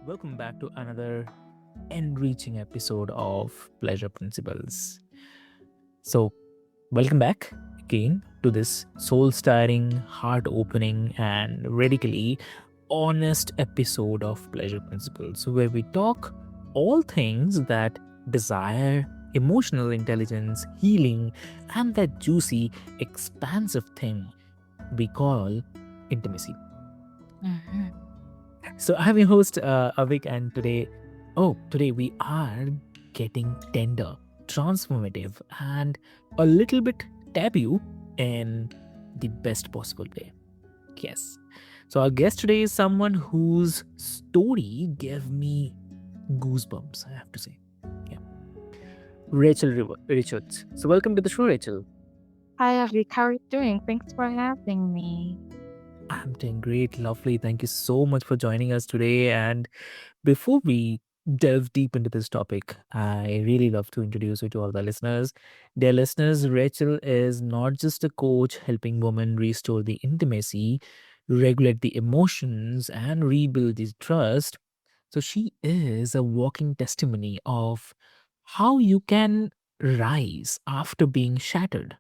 welcome back to another enriching episode of Pleasure Principles. So, welcome back again to this soul stirring, heart opening, and radically honest episode of Pleasure Principles, where we talk all things that desire, emotional intelligence, healing, and that juicy, expansive thing we call intimacy. Mhm. So I'm your host, Avik, and today we are getting tender, transformative, and a little bit taboo in the best possible way. Yes. So our guest today is someone whose story gave me goosebumps, I have to say. Yeah. Richards. So welcome to the show, Rachel. Hi, Avik. How are you doing? Thanks for having me. I'm doing great, lovely. Thank you so much for joining us today. And before we delve deep into this topic, I really love to introduce you to all the listeners. Dear listeners, Rachel is not just a coach helping women restore the intimacy, regulate the emotions, and rebuild the trust. So she is a walking testimony of how you can rise after being shattered.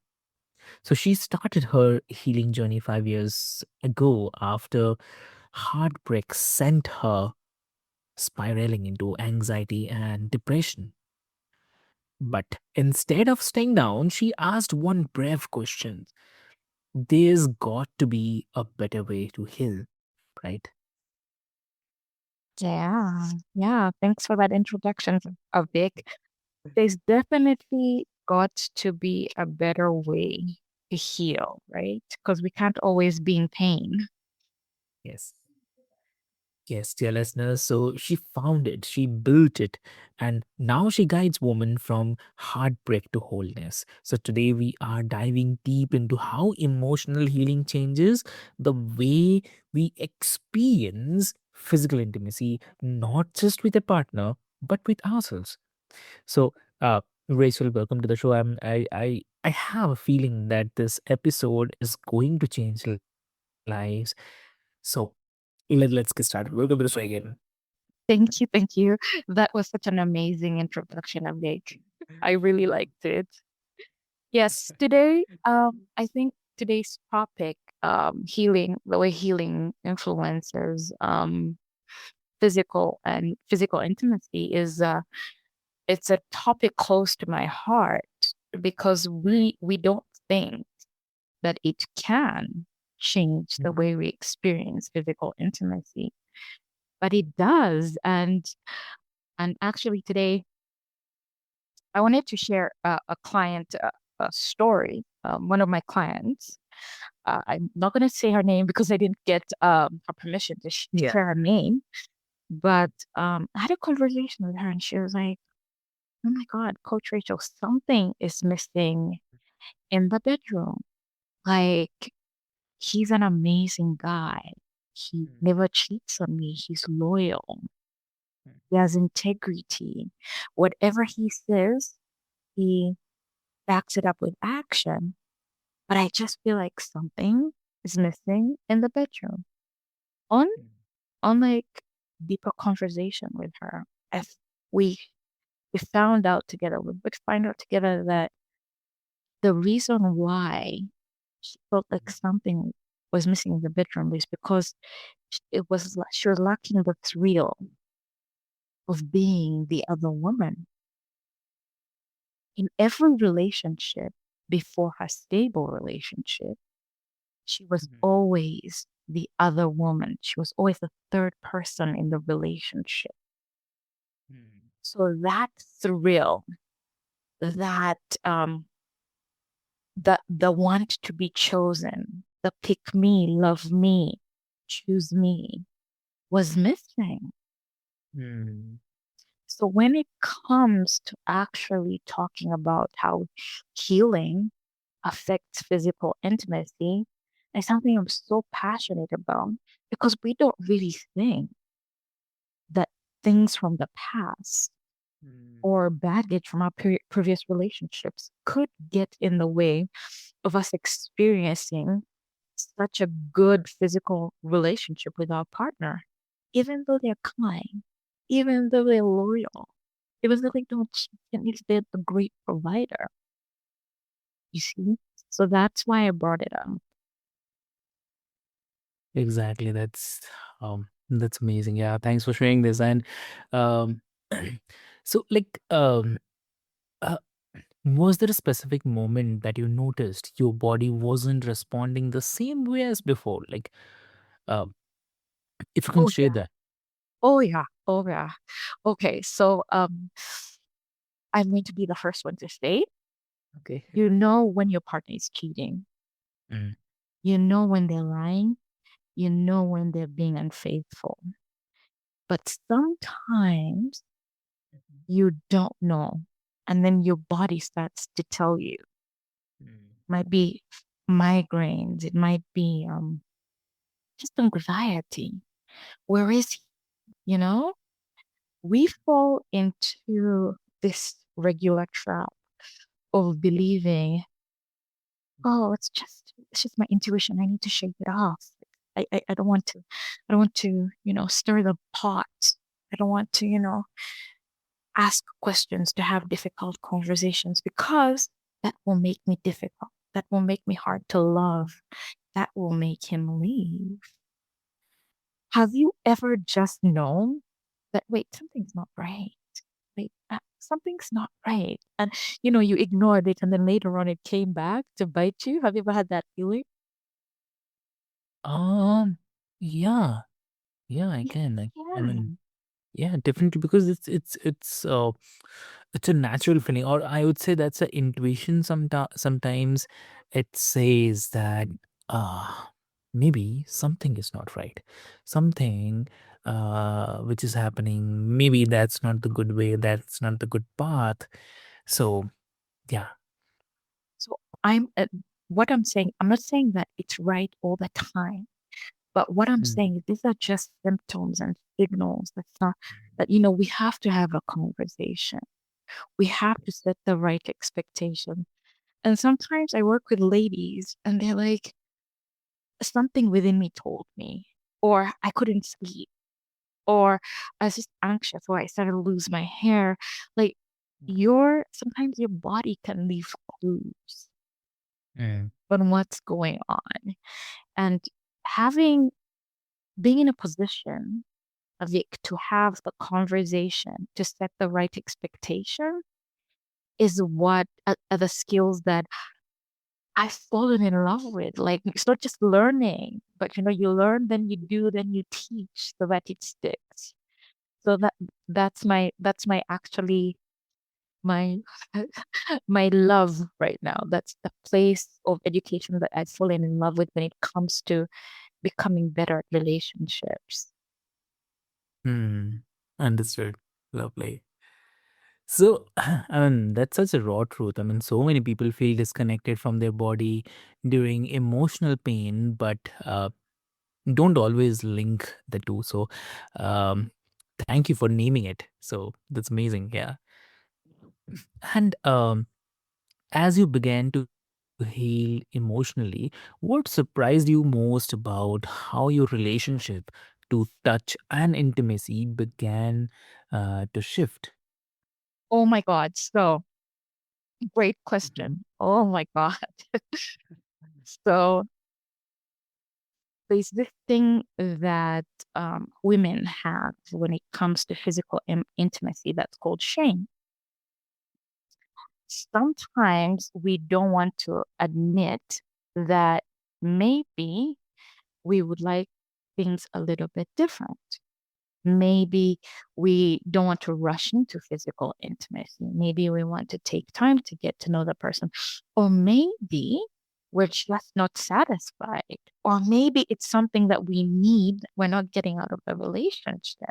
So she started her healing journey 5 years ago after heartbreak sent her spiraling into anxiety and depression. But instead of staying down, she asked one brave question: there's got to be a better way to heal, right? Yeah. Thanks for that introduction, Avik. There's definitely got to be a better way to heal, right? Because we can't always be in pain. Yes. Yes, dear listeners. So she found it, she built it, and now she guides women from heartbreak to wholeness. So today we are diving deep into how emotional healing changes the way we experience physical intimacy, not just with a partner, but with ourselves. So, Rachel, welcome to the show. I have a feeling that this episode is going to change lives. So, let's get started. Welcome to the show again. Thank you. That was such an amazing introduction, Avik. I really liked it. Yes, today, I think today's topic, healing, the way healing influences physical intimacy is it's a topic close to my heart because we don't think that it can change the way we experience physical intimacy, but it does. And actually today I wanted to share a client a story. One of my clients, I'm not going to say her name because I didn't get her permission to Yeah. share her name, but I had a conversation with her and she was like, oh my God, Coach Rachel, something is missing in the bedroom. Like, he's an amazing guy. He Mm, never cheats on me. He's loyal. mm, He has integrity. Whatever he says, he backs it up with action. But I just feel like something is missing in the bedroom. On mm, on like deeper conversation with her, if we we found out together, we would find out together that the reason why she felt like something was missing in the bedroom is because she was lacking the thrill of being the other woman in every relationship. Before her stable relationship, she was mm, always the other woman. She was always the third person in the relationship. mm, So that thrill, that the want to be chosen, the pick me, love me, choose me was missing. mm, So when it comes to actually talking about how healing affects physical intimacy, it's something I'm so passionate about because we don't really think that things from the past mm, or baggage from our previous relationships could get in the way of us experiencing such a good physical relationship with our partner, even though they're kind. even though they're loyal, even though they don't cheat, at least they're the great provider. You see? So that's why I brought it up. Exactly. That's amazing. Yeah, thanks for sharing this. And um so like uh, was there a specific moment that you noticed your body wasn't responding the same way as before? Like um if you can Oh share yeah. that. Oh yeah. Oh yeah. Okay. So I'm going to be the first one to say, Okay. you know when your partner is cheating. Mm, You know when they're lying. You know when they're being unfaithful. But sometimes you don't know. And then your body starts to tell you. mm, Might be migraines, it might be just anxiety. Where is he? You know? We fall into this regular trap of believing, oh, it's just my intuition. I need to shake it off. I don't want to stir the pot. I don't want to, ask questions, to have difficult conversations because that will make me difficult. That will make me hard to love. That will make him leave. Have you ever just known that, wait, something's not right? Wait, something's not right. And, you ignored it and then later on it came back to bite you. Have you ever had that feeling? um yeah, yeah, I Yeah, can. I mean, yeah. yeah, definitely, because it's a natural feeling, or I would say that's an intuition. Sometimes it says that maybe something is not right, something which is happening. Maybe that's not the good way. That's not the good path. So yeah. So what I'm saying, I'm not saying that it's right all the time, but what I'm Mm, saying is these are just symptoms and signals that, we have to have a conversation. We have to set the right expectation. And sometimes I work with ladies and they're like, something within me told me, or I couldn't sleep, or I was just anxious, or I started to lose my hair. Like sometimes your body can leave clues mm, on what's going on. And having being in a position of it to have the conversation, to set the right expectation is what are the skills that I've fallen in love with. Like it's not just learning, but you learn, then you do, then you teach so that it sticks. So that's my actually my my love right now. That's the place of education that I've fallen in love with when it comes to becoming better at relationships. mm. Understood. Lovely. So, I mean, that's such a raw truth. I mean, so many people feel disconnected from their body during emotional pain, but don't always link the two. So, um, thank you for naming it. So, that's amazing. Yeah. And as you began to heal emotionally, what surprised you most about how your relationship to touch and intimacy began to shift? Oh my God. So great Mhm. question. Oh my God. So there's this thing that women have when it comes to physical intimacy that's called shame. Sometimes we don't want to admit that maybe we would like things a little bit different. Maybe we don't want to rush into physical intimacy. Maybe we want to take time to get to know the person. Or maybe we're just not satisfied. Or maybe it's something that we need, we're not getting out of the relationship.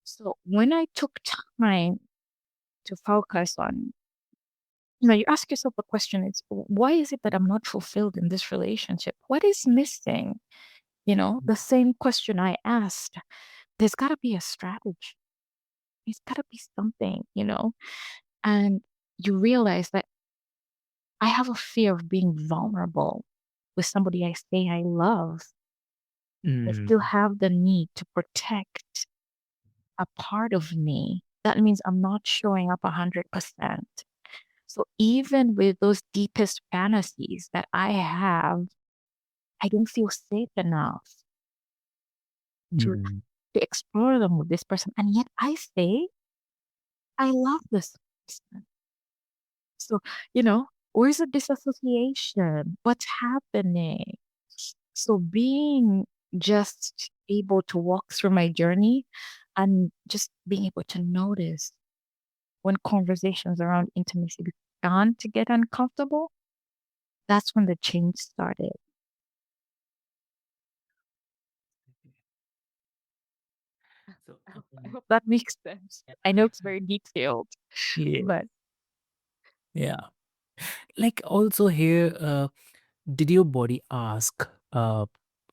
So when I took time to focus on, you ask yourself a question, it's why is it that I'm not fulfilled in this relationship? What is missing? The same question I asked. There's got to be a strategy. It's got to be something. And you realize that I have a fear of being vulnerable with somebody I say I love. I Mm, still have the need to protect. a part of me, that means I'm not showing up 100%. So even with those deepest fantasies that I have, I don't feel safe enough to Mm. to explore them with this person. And yet I say, I love this person. So, where's the disassociation? What's happening? So being just able to walk through my journey and just being able to notice when conversations around intimacy began to get uncomfortable, that's when the change started. So, I hope that makes sense. I know it's very detailed, yeah, but yeah. Like also here, did your body ask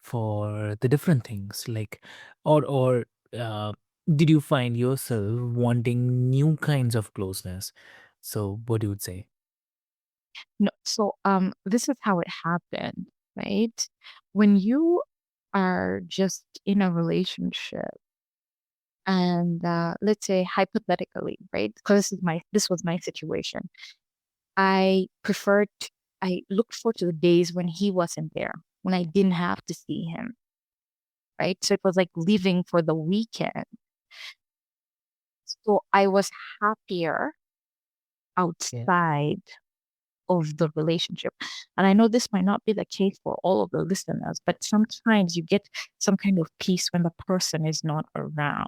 for the different things, like, or uh, did you find yourself wanting new kinds of closeness? So, what do you would say? no, so this is how it happened, right? When you are just in a relationship and let's say hypothetically, right? Because this was my situation. I preferred I looked forward to the days when he wasn't there, when I didn't have to see him, right? So it was like living for the weekend. So I was happier Yeah. outside of the relationship. And I know this might not be the case for all of the listeners, but sometimes you get some kind of peace when the person is not around.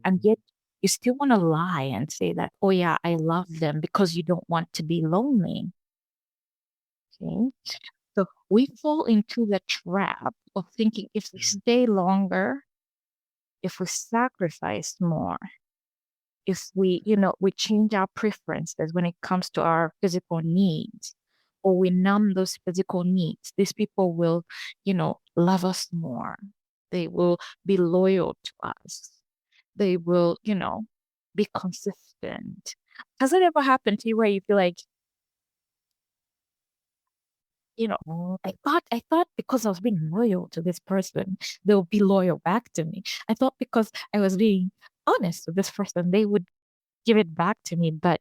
And yet you still want to lie and say that, oh yeah, I love them because you don't want to be lonely. Okay. So we fall into the trap of thinking if we Mm. stay longer, if we sacrifice more, if we change our preferences when it comes to our physical needs, or we numb those physical needs, these people will, love us more. They will be loyal to us. They will, be consistent. Has it ever happened to you where you feel like, you know, I thought because I was being loyal to this person, they'll be loyal back to me. I thought because I was being honest with this person, they would give it back to me, but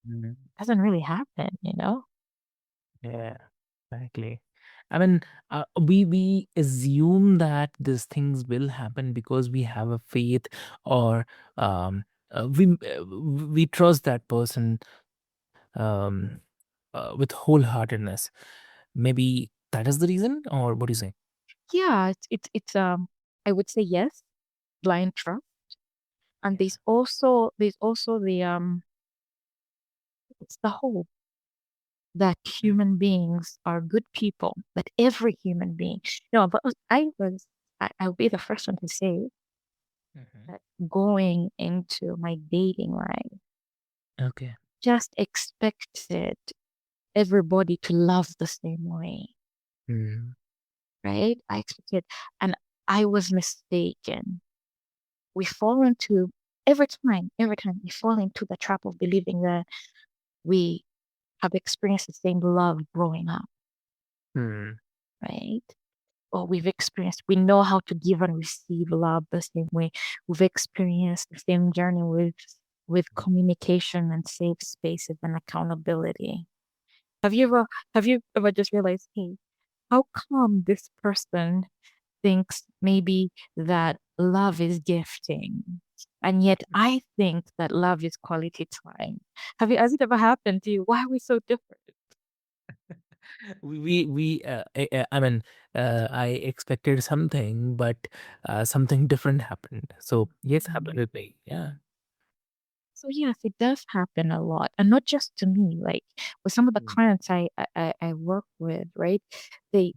Mm. it doesn't really happen. Yeah, exactly. I mean, we assume that these things will happen because we have a faith, or um, we trust that person um, with wholeheartedness. Maybe that is the reason, or what do you say? Yeah, it's I would say yes, blind trust. And Yeah. there's also the it's the hope that human beings are good people, that every human being, but I'll be the first one to say Mhm. that going into my dating life, Okay. just expected everybody to love the same way, Mm. right? I expected, and I was mistaken. We fall into every time we fall into the trap of believing that we have experienced the same love growing up, Mm. right? Or we know how to give and receive love the same way. We've experienced the same journey with communication and safe spaces and accountability. Have you ever have you ever just realized, hey, how come this person thinks maybe that love is gifting? And yet I think that love is quality time. Has it ever happened to you? Why are we so different? I mean, I expected something, but something different happened. So yes, Mhm. absolutely. Yeah. So yes, it does happen a lot, and not just to me. Like with some of the Mm. clients I work with, right? They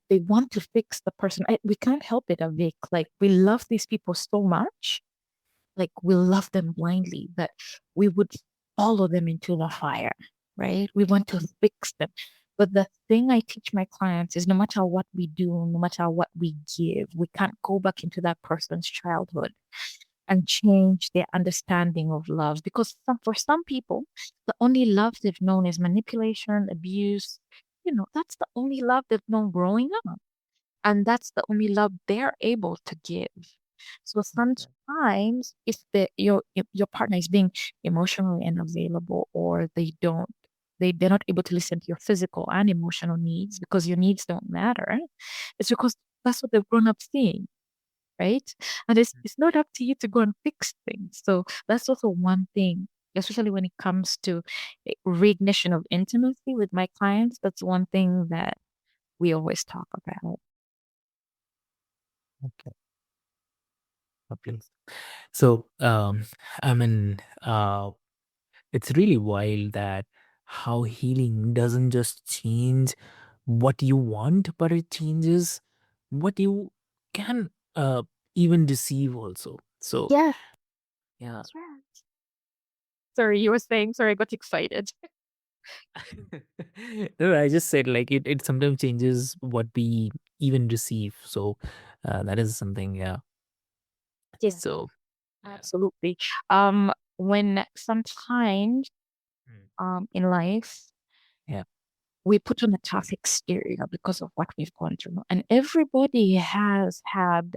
they want to fix the person. We can't help it, Avik. Like we love these people so much, like we love them blindly that we would follow them into the fire, right? We want to fix them. But the thing I teach my clients is no matter what we do, no matter what we give, we can't go back into that person's childhood and change their understanding of love. Because for some people, the only love they've known is manipulation, abuse. That's the only love they've known growing up. And that's the only love they're able to give. So Okay. sometimes if your partner is being emotionally unavailable, or they're not able to listen to your physical and emotional needs because your needs don't matter, it's because that's what they've grown up seeing, right? And it's not up to you to go and fix things. So that's also one thing, especially when it comes to reignition of intimacy with my clients. That's one thing that we always talk about. Okay. Fabulous. So, I mean, it's really wild that how healing doesn't just change what you want, but it changes what you can even receive also. So, Yeah, yeah. that's right. Sorry, you were saying, sorry, I got excited. No, I just said like it sometimes changes what we even receive. So, that is something, yeah. Yeah, So, yeah. absolutely. When sometimes Mm. in life Yeah. we put on a tough exterior because of what we've gone through. And everybody has had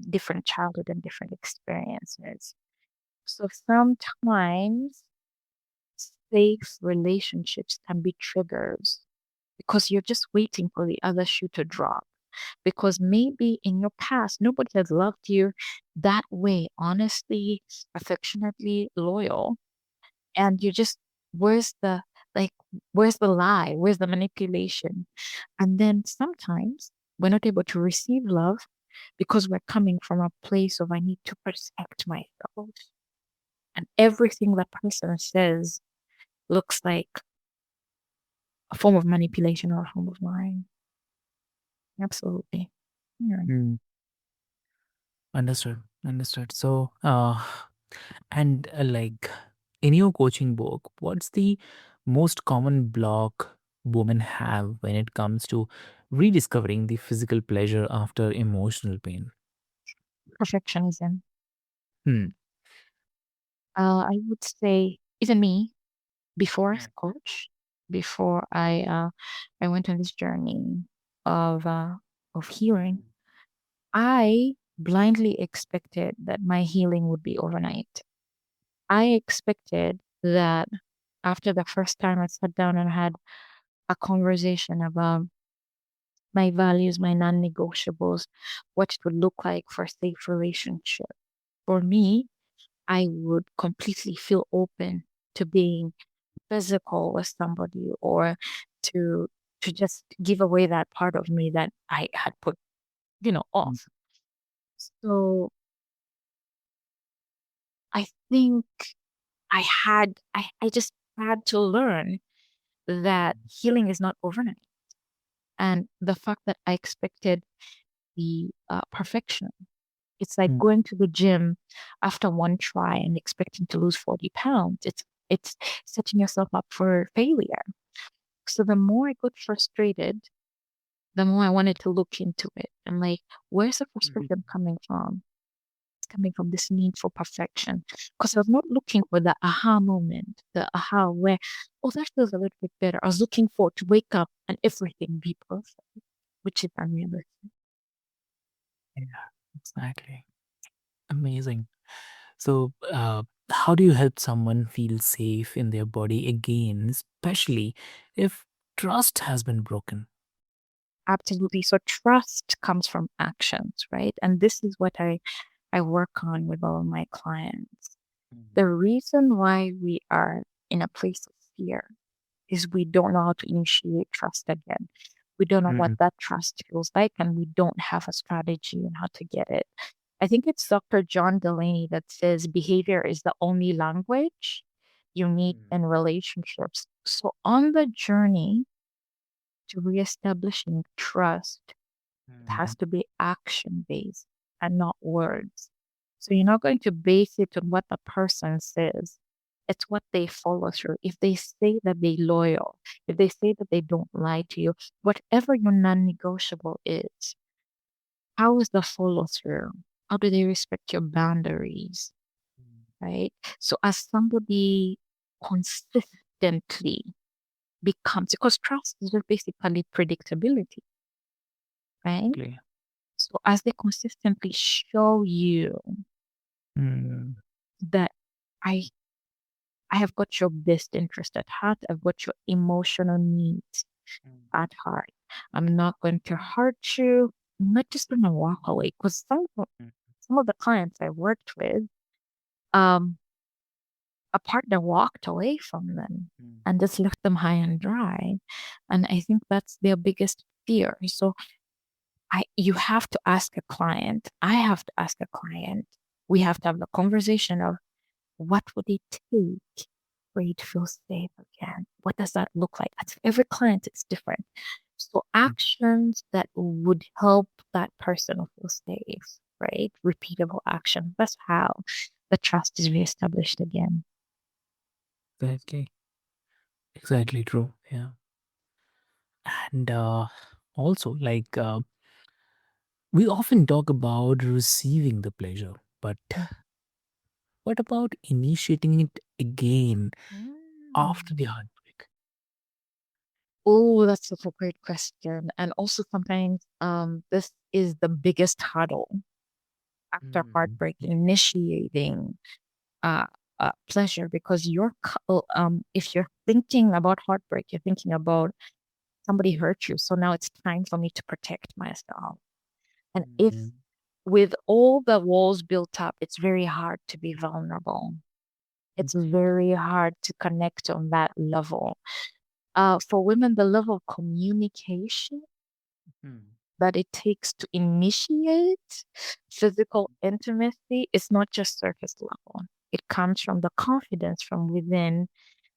different childhood and different experiences. So sometimes safe relationships can be triggers because you're just waiting for the other shoe to drop. Because maybe in your past, nobody has loved you that way, honestly, affectionately, loyal. And you just, where's the, like, where's the lie? Where's the manipulation? And then sometimes we're not able to receive love because we're coming from a place of, I need to protect myself. And everything that person says looks like a form of manipulation or a form of lying. Absolutely. Yeah. Mm. Understood. Understood. So, and like in your coaching book, what's the most common block women have when it comes to rediscovering the physical pleasure after emotional pain? Perfectionism. Hmm. I would say, even me, before as Mm. a coach, before I went on this journey of uh, of healing, I blindly expected that my healing would be overnight. I expected that after the first time I sat down and had a conversation about my values, my non-negotiables, what it would look like for a safe relationship. For me, I would completely feel open to being physical with somebody, or to just give away that part of me that I had put, Mm. off. So I think I just had to learn that healing is not overnight. And the fact that I expected the perfection, it's like Mm. going to the gym after one try and expecting to lose 40 pounds. It's setting yourself up for failure. So the more I got frustrated, the more I wanted to look into it. And like, where's the Mhm. frustration coming from? It's coming from this need for perfection. Because I was not looking for the aha moment, the aha where, oh, that feels a little bit better. I was looking for to wake up and everything be perfect, which is unrealistic. Yeah, exactly. Amazing. So, how do you help someone feel safe in their body again, especially if trust has been broken? Absolutely. So trust comes from actions, right? And this is what I work on with all of my clients. Mhm. The reason why we are in a place of fear is we don't know how to initiate trust again. We don't know what Mm. that trust feels like, and we don't have a strategy on how to get it. I think it's Dr. John Delaney that says behavior is the only language you need Mm. in relationships. So, on the journey to reestablishing trust, it Mm. has to be action based and not words. So you're not going to base it on what the person says. It's what they follow through. If they say that they're loyal, if they say that they don't lie to you, whatever your non-negotiable is, how is the follow through? How do they respect your boundaries? Mm. Right? So as somebody consistently becomes, because trust is just basically predictability, right? Exactly. So as they consistently show you Mm, that I I have got your best interest at heart, I've got your emotional needs mm, at heart. I'm not going to hurt you. I'm not just going to walk away because mm, some of the clients I worked with, um, a partner walked away from them mm, and just left them high and dry. And I think that's their biggest fear. So you have to ask a client. I have to ask a client. We have to have the conversation of what would it take for you to feel safe again? What does that look like? Every client is different. So mm. actions that would help that person feel safe, right? Repeatable action. That's how the trust is reestablished again. Exactly. Exactly true. Yeah. And also, like, we often talk about receiving the pleasure, but what about initiating it again after Mm. the heartbreak? Oh, that's such a great question. And also sometimes this is the biggest hurdle after Mm, heartbreak, initiating uh, pleasure because if you're thinking about heartbreak, you're thinking about somebody hurt you. So now it's time for me to protect myself. And if mm, with all the walls built up, it's very hard to be vulnerable. It's very hard to connect on that level. For women, the level of communication mm, that it takes to initiate physical intimacy is not just surface level. It comes from the confidence from within.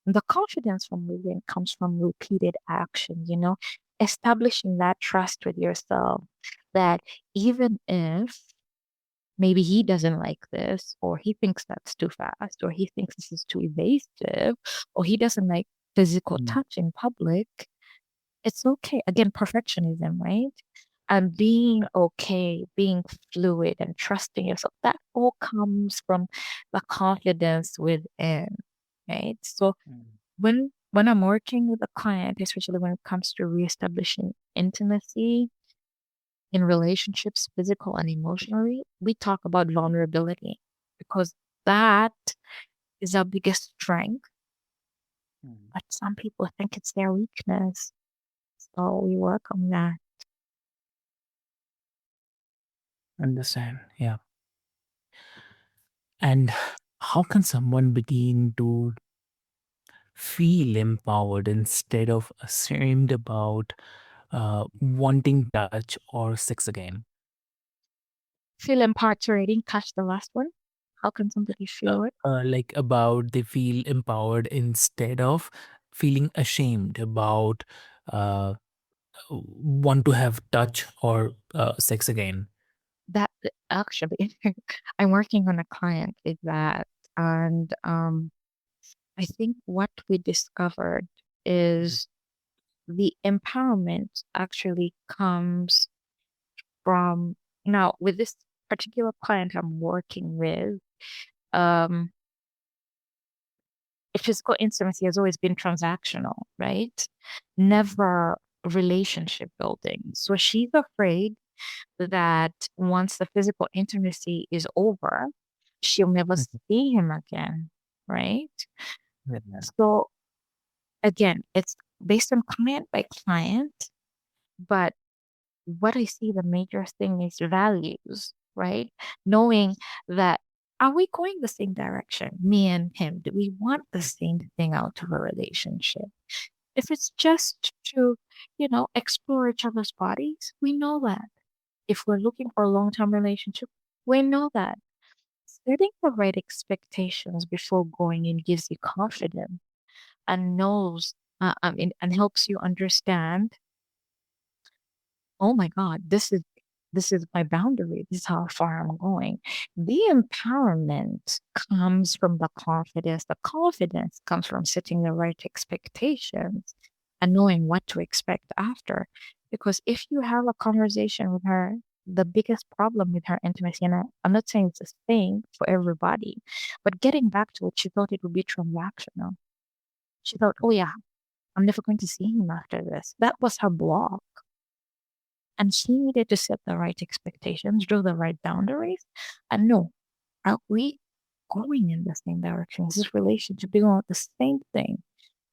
And the confidence from within comes from repeated action, establishing that trust with yourself that even if maybe he doesn't like this, or he thinks that's too fast, or he thinks this is too evasive, or he doesn't like physical mm, touch in public, it's okay. Again, perfectionism, right? And being okay, being fluid and trusting yourself, that all comes from the confidence within, right? So mm, when I'm working with a client, especially when it comes to reestablishing intimacy in relationships, physical and emotionally, we talk about vulnerability because that is our biggest strength. mm. But some people think it's their weakness. So we work on that. Understand. Yeah. And how can someone begin to feel empowered instead of ashamed about wanting touch or sex again? Feel empowered to rating. Catch the last one. How can somebody Uh, feel it? like about they feel empowered instead of feeling ashamed about uh, want to have touch or sex again. That actually, I'm working on a client with that. And I think what we discovered is the empowerment actually comes from now with this particular client I'm working with. Um, physical intimacy has always been transactional, right? Never relationship building. So she's afraid that once the physical intimacy is over, she'll never Mhm. see him again, right? Yeah. So again, it's based on client by client, but what I see the major thing is values, right? Knowing that are we going the same direction, me and him? Do we want the same thing out of a relationship? If it's just to, explore each other's bodies, we know that. If we're looking for a long-term relationship, we know that. Setting the right expectations before going in gives you confidence and and helps you understand, oh my God, this is my boundary. This is how far I'm going. The empowerment comes from the confidence. The confidence comes from setting the right expectations and knowing what to expect after. Because if you have a conversation with her, the biggest problem with her intimacy, and I'm not saying it's a thing for everybody, but getting back to it, she thought it would be transactional. She thought, oh yeah, I'm never going to see him after this. That was her block. And she needed to set the right expectations, draw the right boundaries, and know, are we going in the same direction? Is this relationship doing want the same thing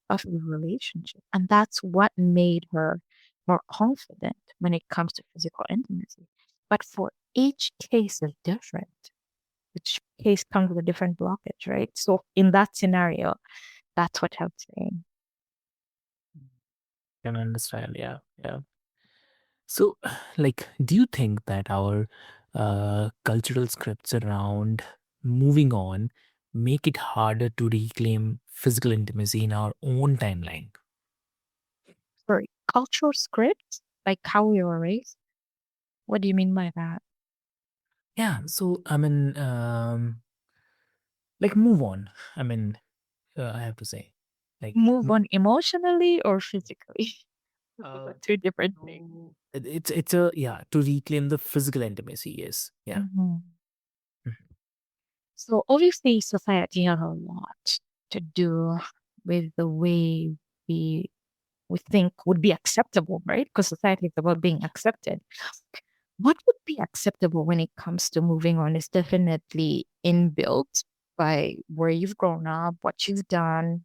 of the relationship? And that's what made her more confident when it comes to physical intimacy. But for each case is different. Each case comes with a different blockage, right? So in that scenario, that's what helps me. Can understand. Yeah. Yeah. So, like, do you think that our cultural scripts around moving on make it harder to reclaim physical intimacy in our own timeline? Sorry, cultural scripts, like how we were raised. What do you mean by that? Yeah. So, I mean, like, move on. I mean, I have to say, like, Move on emotionally or physically? Those uh, are two different things. no, it's a yeah to reclaim the physical intimacy. Yes. Yeah. Mhm. Mhm. So obviously, society has a lot to do with the way we we think would be acceptable, right? Because society is about being accepted. What would be acceptable when it comes to moving on is definitely inbuilt by where you've grown up, what you've done,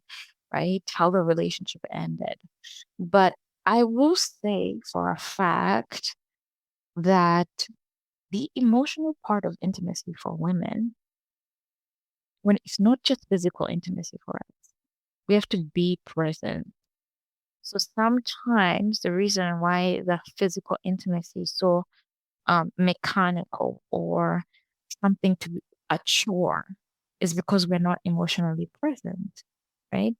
right? How the relationship ended. But I will say for a fact that the emotional part of intimacy for women, when it's not just physical intimacy for us, we have to be present. So sometimes the reason why the physical intimacy is so mechanical or something to a chore is because we're not emotionally present, right?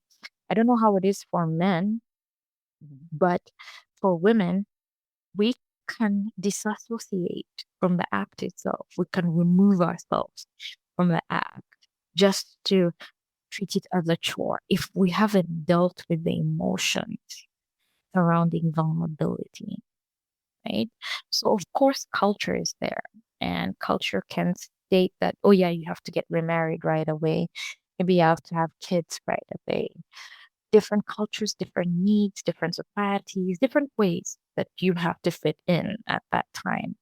I don't know how it is for men, but for women, we can disassociate from the act itself. We can remove ourselves from the act just to treat it as a chore if we haven't dealt with the emotions surrounding vulnerability, right? So, of course, culture is there, and culture can state that, oh, yeah, you have to get remarried right away. Maybe you have to have kids right away. Different cultures, different needs, different societies, different ways that you have to fit in at that time.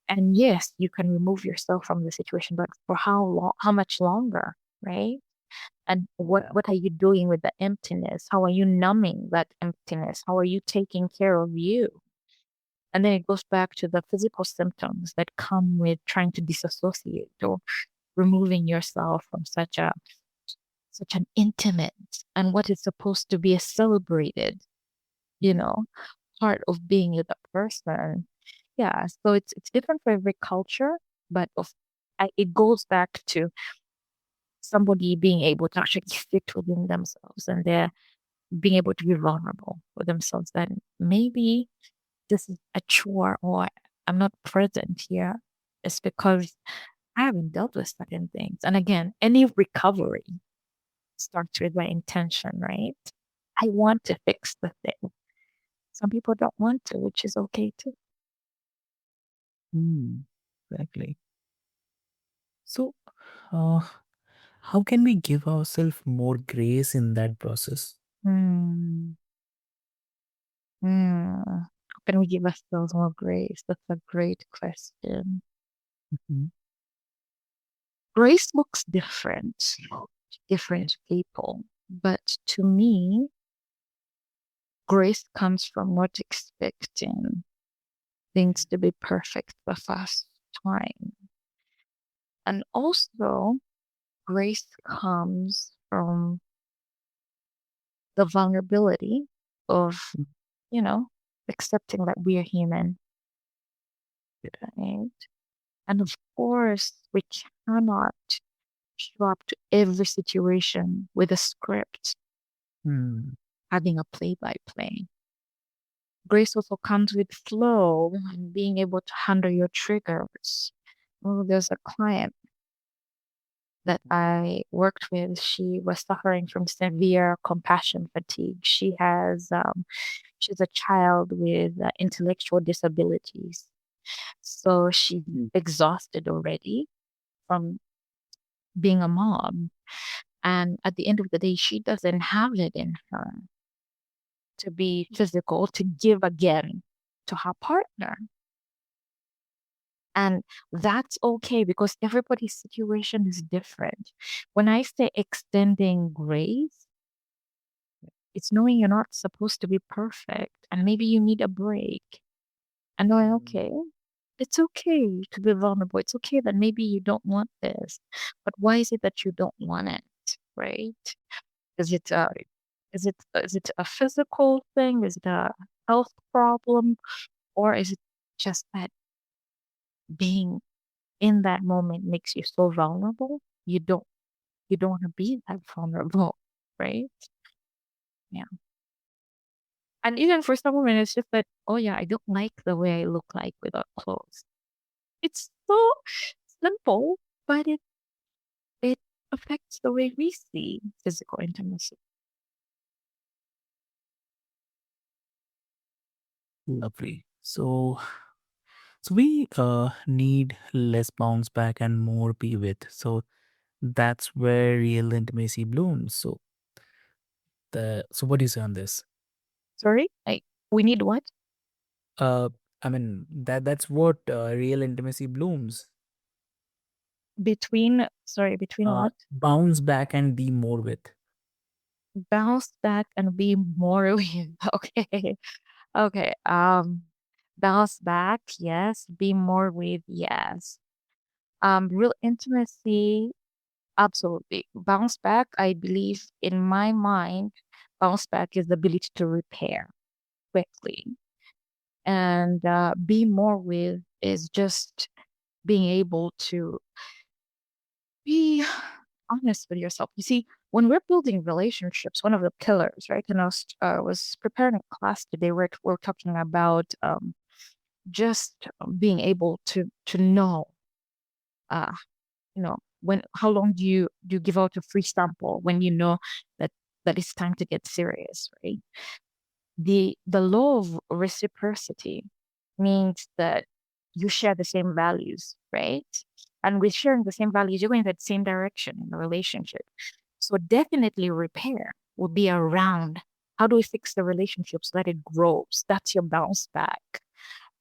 And yes, you can remove yourself from the situation, but for how long, how much longer, right? And Yeah. what are you doing with the emptiness? How are you numbing that emptiness? How are you taking care of you? And then it goes back to the physical symptoms that come with trying to disassociate or removing yourself from such an intimate and what is supposed to be a celebrated, you know, part of being with a person. Yeah, so it's different for every culture, but it goes back to somebody being able to actually sit within themselves and they're being able to be vulnerable with themselves. That maybe this is a chore or I'm not present here. It's because I haven't dealt with certain things. And again, any recovery starts with my intention, right? I want to fix the thing. Some people don't want to, which is okay too. Hmm. Exactly. So, uh, how can we give ourselves more grace in that process? Hmm. Hmm. How can we give ourselves more grace? That's a great question. Mhm. Grace looks different to different people, but to me, grace comes from not expecting things to be perfect the first time. And also, grace comes from the vulnerability of, you know, accepting that we are human, right? And of course, we cannot show up to every situation with a script, Hmm. having a play by play. Grace also comes with flow and being able to handle your triggers. Oh, there's a client that I worked with. She was suffering from severe compassion fatigue. She's a child with intellectual disabilities. So she's Mm. exhausted already from being a mom. And at the end of the day, she doesn't have it in her to be physical, to give again. to her partner. And that's okay because everybody's situation is different. When I say extending grace, it's knowing you're not supposed to be perfect and maybe you need a break and knowing, Mm. okay, it's okay to be vulnerable. It's okay that maybe you don't want this, but why is it that you don't want it, right? Is it is it a physical thing? Is it a health problem, or is it just that being in that moment makes you so vulnerable? You don't want to be that vulnerable, right? Yeah. And even for some women, it's just that, oh yeah, I don't like the way I look like without clothes. It's so simple, but it affects the way we see physical intimacy. Lovely. So we need less bounce back and more be with. So that's where real intimacy blooms. So what do you say on this? Sorry, we need what? Uh, I mean that's what real intimacy blooms. Between what? Bounce back and be more with. Bounce back and be more with. Okay. Okay. Bounce back, yes. Be more with, yes. Real intimacy, absolutely. Bounce back, I believe in my mind, bounce back is the ability to repair quickly. And be more with is just being able to be honest with yourself. You see, when we're building relationships, one of the pillars, right? And I was preparing a class today where we're talking about just being able to know, uh, when how long do you give out a free sample when you know that it's time to get serious, right? The law of reciprocity means that you share the same values, right? And with sharing the same values, you're going that same direction in the relationship. So definitely repair will be around how do we fix the relationship so that it grows? That's your bounce back,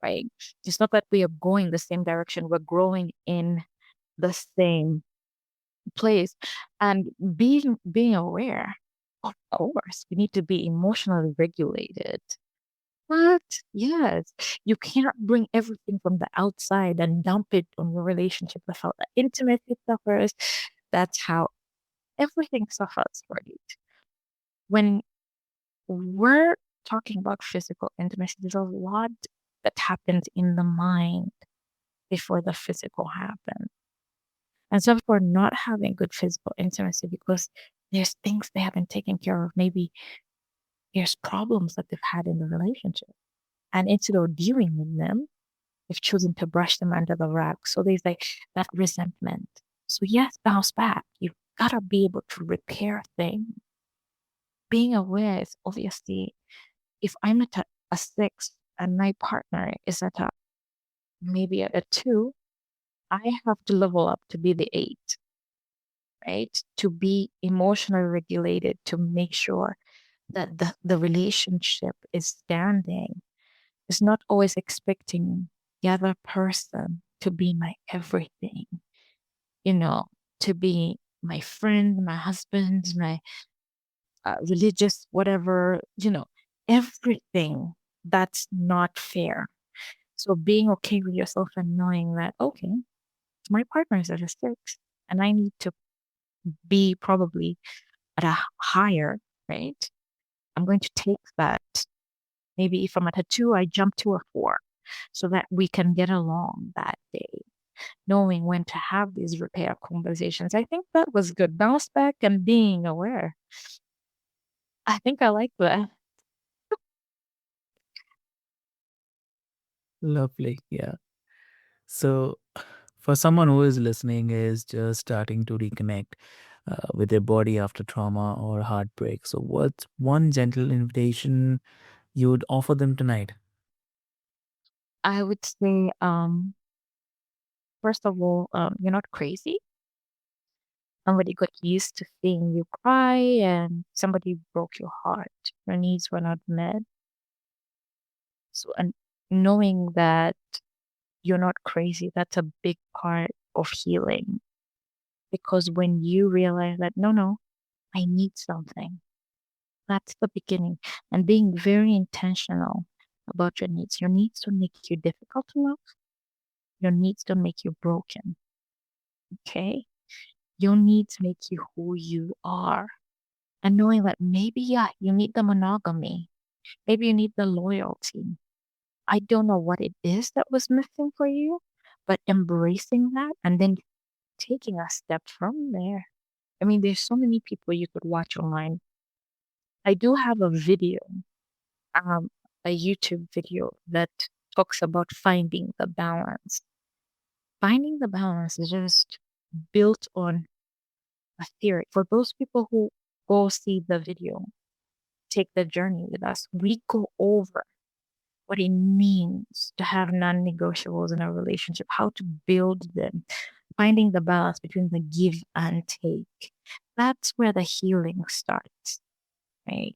right? It's not that we are going the same direction, we're growing in the same place. And being aware, of course, we need to be emotionally regulated. But yes, you can't bring everything from the outside and dump it on your relationship without the intimacy suffers. That's how everything suffers, right? When we're talking about physical intimacy, there's a lot that happens in the mind before the physical happens. And some people are not having good physical intimacy because there's things they haven't taken care of. Maybe there's problems that they've had in the relationship. And instead of dealing with them, they've chosen to brush them under the rug. So there's like that resentment. So yes, bounce back. You've got to be able to repair things. Being aware is obviously if I'm at a 6 and my partner is at a maybe at a 2, I have to level up to be the 8, right? To be emotionally regulated, to make sure that the relationship is standing. It's not always expecting the other person to be my everything, you know, to be my friend, my husband, my religious, whatever, everything. That's not fair. So being okay with yourself and knowing that, okay, my partner is at a 6 and I need to be probably at a higher, right? I'm going to take that. Maybe if I'm at a 2, I jump to a 4 so that we can get along that day, knowing when to have these repair conversations. I think that was good. Bounce back and being aware. I think I like that. Lovely. Yeah. So for someone who is listening is just starting to reconnect with their body after trauma or heartbreak. So what's one gentle invitation you would offer them tonight? I would say, first of all, you're not crazy. Somebody got used to seeing you cry and somebody broke your heart. Your needs were not met. So, and knowing that you're not crazy, that's a big part of healing. Because when you realize that, no, no, I need something, that's the beginning. And being very intentional about your needs. Your needs don't make you difficult to love, your needs don't make you broken. Okay? Your needs make you who you are. And knowing that maybe, yeah, you need the monogamy, maybe you need the loyalty. I don't know what it is that was missing for you, but embracing that and then taking a step from there. I mean, there's so many people you could watch online. I do have a video, um, a YouTube video that talks about finding the balance. Finding the balance is just built on a theory. For those people who go see the video, take the journey with us, we go over what it means to have non negotiables in a relationship, how to build them, finding the balance between the give and take. That's where the healing starts, right?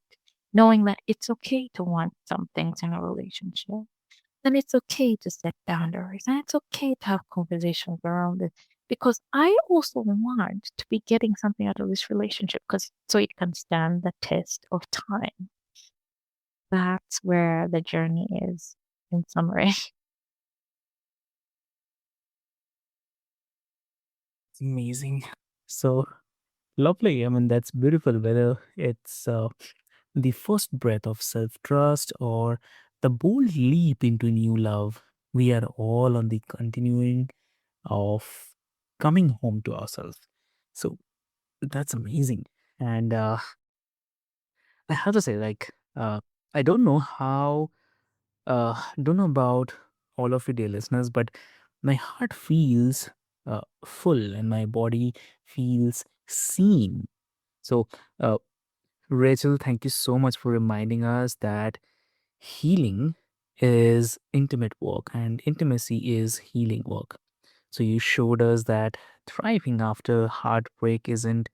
Knowing that it's okay to want some things in a relationship. And it's okay to set boundaries. And it's okay to have conversations around it. Because I also want to be getting something out of this relationship because so it can stand the test of time. That's where the journey is in summary. It's amazing. So lovely. I mean, that's beautiful. Whether it's the first breath of self trust or the bold leap into new love, we are all on the continuing of coming home to ourselves. So that's amazing. And I have to say, like, I don't know how, don't know about all of you, dear listeners, but my heart feels full and my body feels seen. So, Rachel, thank you so much for reminding us that healing is intimate work and intimacy is healing work. So, you showed us that thriving after heartbreak isn't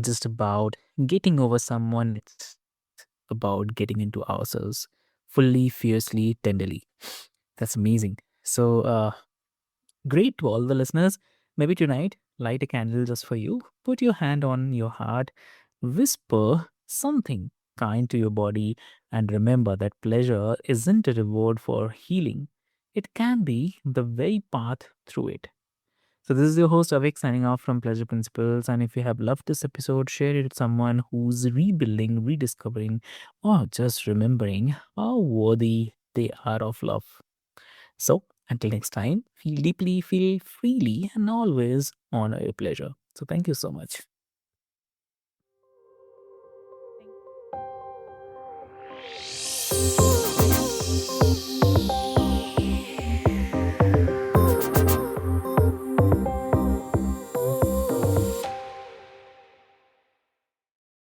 just about getting over someone, it's about getting into ourselves fully, fiercely, tenderly. That's amazing. So, great to all the listeners. Maybe tonight, light a candle just for you, put your hand on your heart, whisper something kind to your body, and remember that pleasure isn't a reward for healing. It can be the very path through it. So, this is your host Avik signing off from Pleasure Principles. And if you have loved this episode, share it with someone who's rebuilding, rediscovering, or just remembering how worthy they are of love. So, until next time, feel deeply, feel freely, and always honor your pleasure. So, thank you so much.